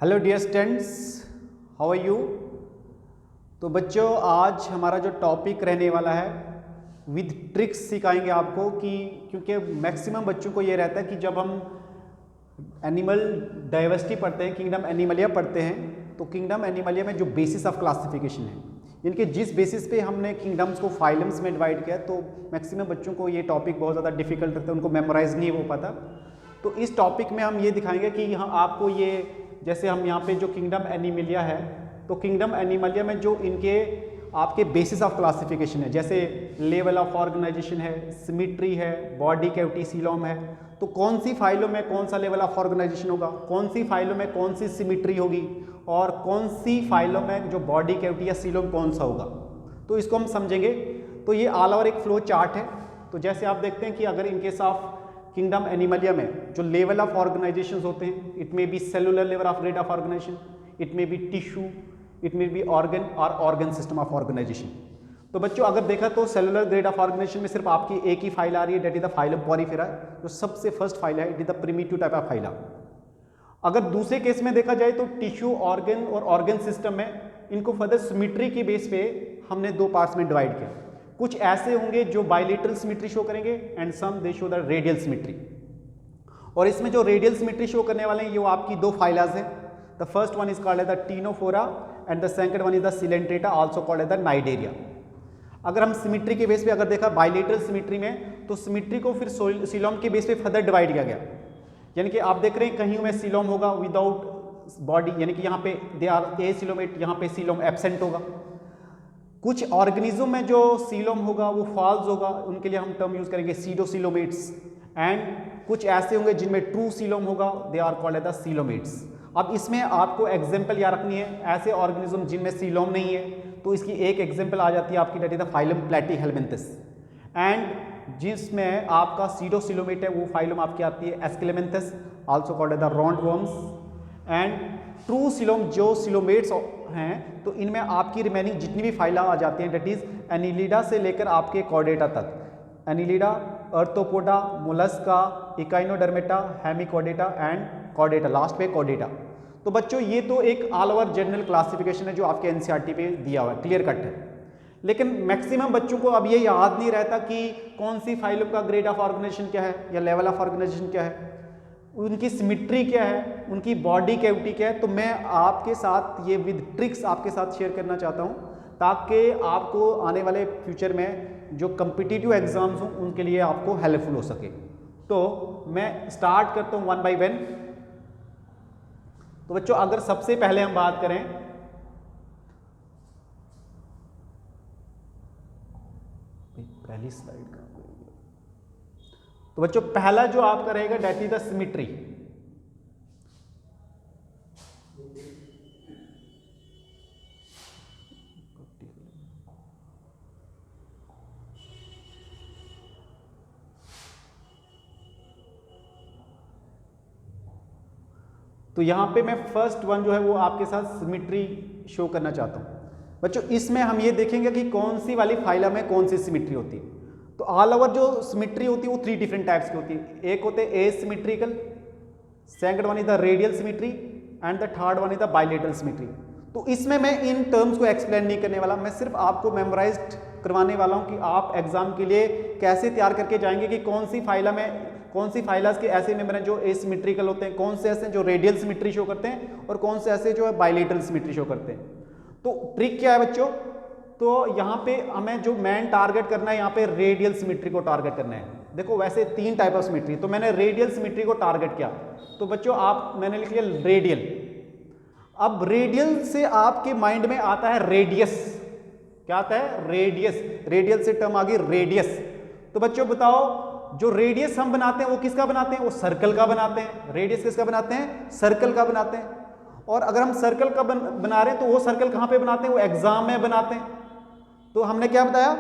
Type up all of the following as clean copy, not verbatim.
Hello dear students, how are you. तो बच्चों, आज हमारा जो टॉपिक रहने वाला है विद ट्रिक्स सिखाएंगे आपको कि क्योंकि मैक्सिमम बच्चों को ये रहता है कि जब हम एनिमल डाइवर्सिटी पढ़ते हैं, किंगडम एनिमलिया पढ़ते हैं, तो किंगडम एनिमलिया में जो बेसिस ऑफ क्लासिफिकेशन है, इनके जिस बेसिस पे हमने किंगडम्स को फाइलम्स में डिवाइड किया, तो मैक्सिमम बच्चों को ये टॉपिक बहुत ज़्यादा डिफिकल्ट लगता है, उनको मेमोराइज नहीं हो पाता। तो इस टॉपिक में हम ये दिखाएंगे कि यहाँ आपको ये, जैसे हम यहाँ पे जो किंगडम एनिमलिया है, तो किंगडम एनिमलिया में जो इनके आपके बेसिस ऑफ क्लासिफिकेशन है, जैसे लेवल ऑफ ऑर्गेनाइजेशन है, सिमिट्री है, बॉडी कैविटी सीलोम है, तो कौन सी फाइलों में कौन सा लेवल ऑफ ऑर्गेनाइजेशन होगा, कौन सी फाइलों में कौन सी सिमिट्री होगी, और कौन सी फाइलों में जो बॉडी कैविटी या सीलोम कौन सा होगा, तो इसको हम समझेंगे। तो ये ऑल ओवर एक फ्लो चार्ट है। तो जैसे आप देखते हैं कि अगर in case of kingdom Animalia में जो लेवल ऑफ ऑर्गेनाइजेशन होते हैं, it may be cellular level of grade of organisation, it may be tissue, it may be organ और ऑर्गन सिस्टम ऑफ ऑर्गेनाइजेशन। तो बच्चों अगर देखा तो सेलुलर ग्रेड ऑफ ऑर्गेनाइजेशन में सिर्फ आपकी एक ही फाइल आ रही है, that is the phylum Porifera, जो सबसे फर्स्ट फाइल है, it is the primitive type of phyla. अगर दूसरे केस में देखा जाए तो टिश्यू, ऑर्गन और ऑर्गन सिस्टम में इनको फर्दर सिमिट्री के बेस पे हमने दो पार्ट्स में डिवाइड किया। कुछ ऐसे होंगे जो बाइलेटरल सिमिट्री शो करेंगे and some they show the radial symmetry. और इसमें जो रेडियल सिमिट्री शो करने वाले हैं ये वो आपकी दो फाइलाज हैं। The first one is called as the Ctenophora and the second one is the Coelenterata, also called as the Cnidaria. अगर हम सिमिट्री के बेस पे अगर देखा बाइलेटरल सिमिट्री में, तो सिमिट्री को फिर सीलोम के बेस पे फर्दर डिवाइड किया गया। यानी कि आप देख रहे हैं कहीं में सीलोम होगा विदाउट बॉडी, यानी कि यहाँ पे दे आर ए सीलोमेट, यहाँ पे सीलोम एब्सेंट होगा। कुछ ऑर्गेनिज्म में जो सीलोम होगा वो फॉल्स होगा, उनके लिए हम टर्म यूज करेंगे सीडोसीलोमेट्स। एंड कुछ ऐसे होंगे जिनमें ट्रू सीलोम होगा, they are called as the coelomates. अब इसमें आपको एग्जांपल याद रखनी है, ऐसे ऑर्गेनिज्म जिनमें सीलोम नहीं है, तो इसकी एक एग्जांपल आ जाती है आपकी, that is the phylum platyhelminthes. And जिसमें आपका सीडोसीलोमेट है वो फाइलम आपकी आती है aschelminthes, also called as the roundworms. And true coelom जो सीलोमेट्स हैं, तो इनमें आपकी रिमेनिंग जितनी भी फाइला आ जाती हैं, डेट इज एनिलिडा से लेकर आपके कॉर्डेटा तक, Annelida, Arthropoda, Mollusca, Echinodermata, Hemichordata and Chordata, last पे कॉर्डेटा। तो बच्चों ये तो एक ऑल ओवर जनरल क्लासिफिकेशन है जो आपके एनसीईआरटी पे दिया हुआ है, क्लियर कट है। लेकिन मैक्सिमम बच्चों को अब ये याद नहीं रहता कि कौन सी फाइलों का ग्रेड ऑफ ऑर्गेनाइजेशन क्या है या लेवल ऑफ ऑर्गेनाइजेशन क्या है, उनकी सिमिट्री क्या है, उनकी बॉडी कैविटी क्या है। तो मैं आपके साथ ये विद ट्रिक्स आपके साथ शेयर करना चाहता हूँ, ताकि आपको आने वाले फ्यूचर में जो कम्पिटिटिव एग्जाम्स हों उनके लिए आपको हेल्पफुल हो सके। तो मैं स्टार्ट करता हूँ वन बाय वन। तो बच्चों अगर सबसे पहले हम बात करें, पहली स्लाइड का, तो बच्चों पहला जो आपका रहेगा डेट इज द सिमिट्री। तो यहां पे मैं फर्स्ट वन जो है वो आपके साथ सिमिट्री शो करना चाहता हूं। बच्चों इसमें हम ये देखेंगे कि कौन सी वाली फाइला में कौन सी सिमिट्री होती है। तो ऑल ओवर जो सिमिट्री होती है वो थ्री डिफरेंट टाइप्स की होती है। एक होते हैं asymmetrical, second one is the radial symmetry and the third one is the bilateral symmetry. तो इसमें मैं इन टर्म्स को एक्सप्लेन नहीं करने वाला, मैं सिर्फ आपको मेमोराइज्ड करवाने वाला हूं कि आप एग्जाम के लिए कैसे तैयार करके जाएंगे कि कौन सी फाइला में, कौन सी फाइलास के ऐसे मेंबर हैं जो एसिमेट्रिकल होते हैं, कौन से ऐसे जो रेडियल सिमिट्री शो करते हैं, और कौन से ऐसे जो है बाइलेटरल सिमिट्री शो करते हैं। तो ट्रिक क्या है बच्चों, तो यहाँ पे हमें जो मेन टारगेट करना है, यहाँ पे रेडियल सिमिट्री को टारगेट करना है। देखो वैसे तीन टाइप ऑफ सिमिट्री, तो मैंने रेडियल सिमिट्री को टारगेट किया। तो बच्चों आप, मैंने लिख लिया रेडियल। अब रेडियल से आपके माइंड में आता है रेडियस। क्या आता है? रेडियस। रेडियल से टर्म आ गई रेडियस। तो बच्चों बताओ, जो रेडियस हम बनाते हैं वो किसका बनाते हैं? वो सर्कल का बनाते हैं। रेडियस किसका बनाते हैं? सर्कल का बनाते हैं। और अगर हम सर्कल का बना रहे हैं तो वो सर्कल कहाँ पे बनाते हैं? वो एग्जाम में बनाते हैं। तो हमने क्या बताया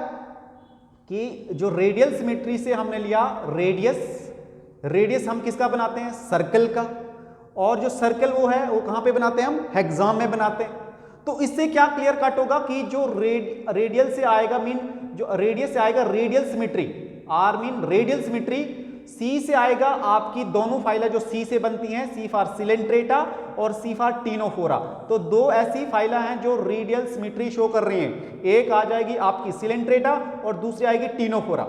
कि जो रेडियल सिमिट्री से हमने लिया रेडियस, रेडियस हम किसका बनाते हैं? सर्कल का। और जो सर्कल वो है वो कहाँ पे बनाते हैं? हम हेक्साम में बनाते हैं। तो इससे क्या क्लियर कट होगा कि जो रेडियल से आएगा, मीन जो रेडियस से आएगा radial symmetry, R mean radial symmetry, C से आएगा आपकी दोनों फाइलें जो सी से बनती हैं, सी फॉर सिलेंट्रेटा और सी फॉर टीनोफोरा। तो दो ऐसी फाइलें हैं जो रेडियल सिमेट्री शो कर रही हैं, एक आ जाएगी आपकी सिलेंट्रेटा और दूसरी आएगी टीनोफोरा।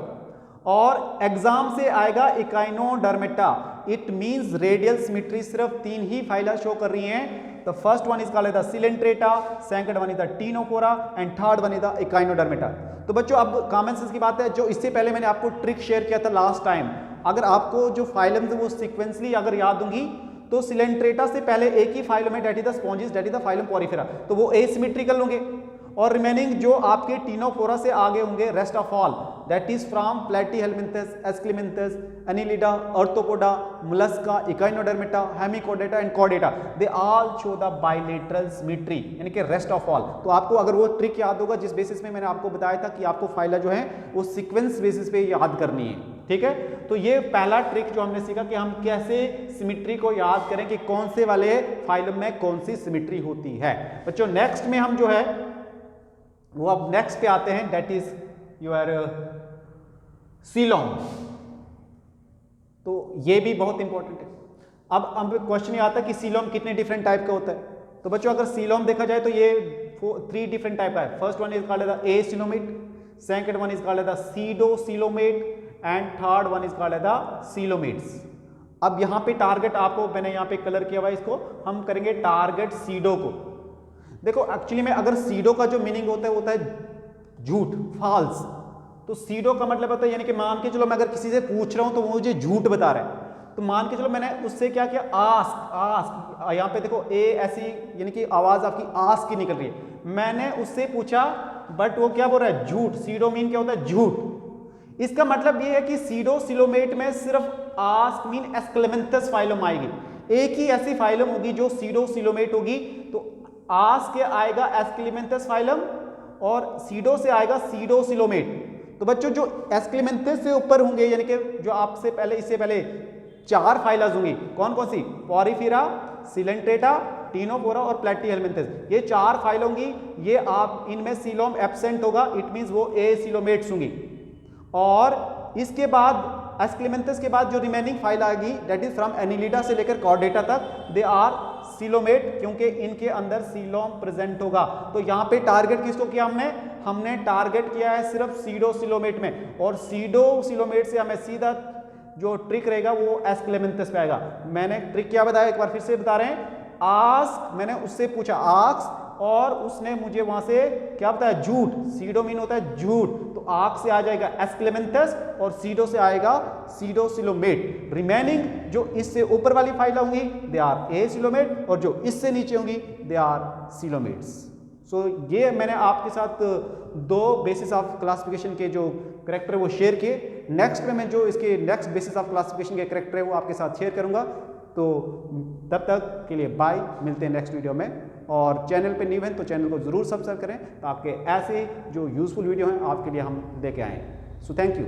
और एग्जाम से आएगा Echinodermata, it means radial symmetry सिर्फ 3 ही फाइलें शो कर रही हैं। The first one is called the Coelenterata, second one is the Ctenophora and third one is the Echinodermata। तो बच्चों अब कॉमन सेंस की बात है, जो इससे पहले मैंने आपको ट्रिक शेयर किया था लास्ट टाइम, अगर आपको जो फाइलम्स है वो सीक्वेंसली अगर याद होंगी तो सिलेंट्रेटा से पहले एक ही फाइलम है, that is the sponges, that is the phylum Porifera, तो वो एसिमेट्रिकल होंगे। और रिमेनिंग जो आपके टीनोफोरा से आगे होंगे rest of all, that is from platyhelminthes, aschelminthes, annelida, arthropoda, mollusca, echinodermata, hemichordata and chordata, they all show the bilateral symmetry, यानी कि रेस्ट ऑफ ऑल। तो आपको अगर वो ट्रिक याद होगा जिस बेसिस में मैंने आपको बताया था कि आपको फाइलें जो है वो सीक्वेंस बेसिस पे याद करनी है, ठीक है। तो ये पहला ट्रिक जो हमने सीखा कि हम कैसे सिमेट्री को याद करें कि कौन से वाले फाइलम में कौन सी सिमेट्री होती है। बच्चों नेक्स्ट में हम जो है वो अब नेक्स्ट पे आते हैं, दैट इज योर सीलोम। तो ये भी बहुत इंपॉर्टेंट है। अब क्वेश्चन ये आता है कि सीलोम कितने डिफरेंट टाइप का होता है। तो बच्चों अगर सीलोम देखा जाए तो ये 3 डिफरेंट टाइप का है। First one is called the acoelomate, second one is called the pseudocoelomate and third one is called the coelomates. अब यहाँ पे टारगेट आपको मैंने यहाँ पे कलर किया हुआ है, इसको हम करेंगे टारगेट सीडो को। देखो एक्चुअली में अगर सीडो का जो मीनिंग होता है झूठ, फॉल्स। तो सीडो का मतलब होता है यानी कि मान के चलो मैं अगर किसी से पूछ रहा हूं तो वो मुझे झूठ बता रहा है, तो मान के चलो मैंने उससे क्या किया, आस्क, यहाँ पे देखो ए ऐसी यानी कि आवाज आपकी आस्क की निकल रही है, मैंने उससे पूछा बट वो क्या बोल रहा है, झूठ। सीडो मीन क्या होता है, झूठ। इसका मतलब ये है कि सीडो सिलोमेट में सिर्फ आस्क मीन एस्क्लेमेंथस फाइलम आएगी, एक ही ऐसी फाइलम होगी जो सीडो सिलोमेट होगी। तो आस्क के आएगा एस्क्लेमेंथस फाइलम और सीडो से आएगा सीडो सिलोमेट। तो बच्चों जो एस्क्लेमेंथस से ऊपर होंगे यानी कि जो आपसे पहले इससे पहले 4 फाइलस होंगी, कौन कौन सी, पॉरीफेरा, सिलेंट्रेटा, टीनोफोरा और प्लेटीहेलमिंथस, ये 4 फाइल होंगी। ये आप इनमें सीलोम एब्सेंट होगा, इट मींस वो ए सिलोमेट्स होंगी। और इसके बाद एस्क्लेमेंथस के बाद जो रिमेनिंग फाइल आएगी दैट इज फ्रॉम एनिलिडा से लेकर कॉर्डेटा तक, दे आर सीलोमेट, क्योंकि इनके अंदर सीलोम प्रेजेंट होगा। तो यहाँ पे टारगेट किसको किया हमने टारगेट किया है सिर्फ सीडो सिलोमेट में, और सीडो सिलोमेट से हमें सीधा जो ट्रिक रहेगा वो एस्क्लेमेंथस पे आएगा। मैंने ट्रिक क्या बताया, एक बार फिर से बता रहे हैं, आस्क, मैंने उससे पूछा आस्क और उसने मुझे वहां से क्या बताया, झूठ। सीडो मीन होता है झूठ, तो आस्क से आ जाएगा एस्क्लेमेंथस और सीडो से आएगा सीडो सिलोमेट। रिमेनिंग जो इससे ऊपर वाली फाइल होंगी दे आर ए सिलोमेट और जो इससे नीचे होंगी दे आर सिलोमेट्स। सो ये मैंने आपके साथ 2 बेसिस ऑफ क्लासिफिकेशन के जो करेक्टर वो शेयर किए। नेक्स्ट में मैं जो इसके नेक्स्ट बेसिस ऑफ क्लासिफिकेशन के करेक्टर है वो आपके साथ शेयर करूंगा। तो तब तक के लिए बाय, मिलते हैं नेक्स्ट वीडियो में। और चैनल पे न्यू हैं तो चैनल को जरूर सब्सक्राइब करें ताकि ऐसे जो यूजफुल वीडियो हैं आपके लिए हम लेके आएँ। So thank you.